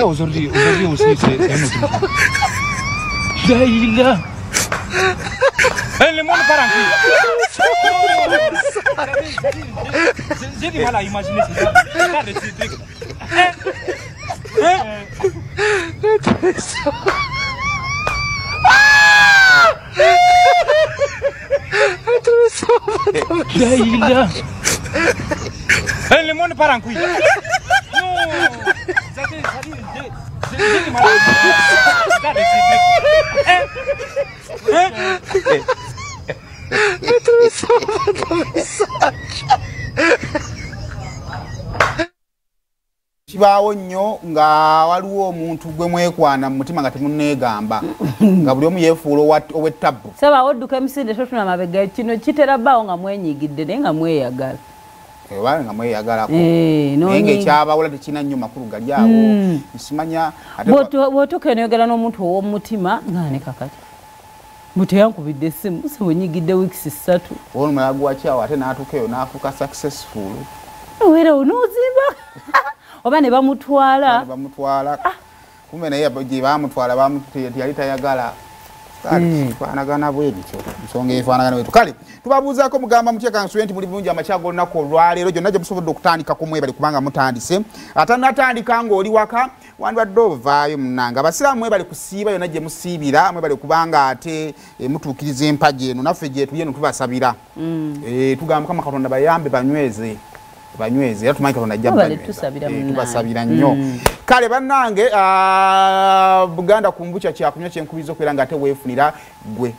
Aujourd'hui aussi c'est un autre jour. Là. Le monde part en couille. J'ai du mal à imaginer ça. Regarde ces trucs. Là. Le monde part en couille. Non. J'ai du mal à imaginer ça. Regarde Kibaawo nnyo nga waliwo omuntu gwe mwekwana mu mutima nga temunneegamba nga buli omu yeefuula ow'ettabbu. Saba odduka emisinde totuna mabega kino kitera bbaawo nga mwenyigidde naye nga mweyagala. Oba nga mweyagalako. Naye ng'ekyabawula tekirina nnyo makulu gali awo. Nsimanya bw'otuuka enoyogera n'omuntu ow'omutima nga ne kakati. Muteyankubidde essimu buse wenyigidde wiikisi 3. Ono mala gwakyawo ate n'atuukayo n'afuuka successful. Weera onoozimba. Oba ne bamutwala. Kumbe naye gye baamutwala yali tayagala. Faanagana bwe bityo. Nsonga efaanagana bwe bityo. Kale tubabuuzaako mugamba mutya kansuye nti muli bulungi amakya g'olunaku olwaleero gyonna gye musobodde okutandikako mwebale kubanga mutandise. Atanatandika ng'oli waka wandibadde ovaayo munnanga. Abasiraamu mwebale kusiiba yonna gye musiibira mwebale kubanga ate mutuukiriza empagi eno naffe gye tuli eno tubasabira. Tugamba Mukama Katonda bayambe banyweze. Banyweze era tumanyi Katonda ajja tubasabira nnyo. Kale bannange Buganda kumbucha kyakunywa kyenkubiriza okubeera nga ate weefunira gwe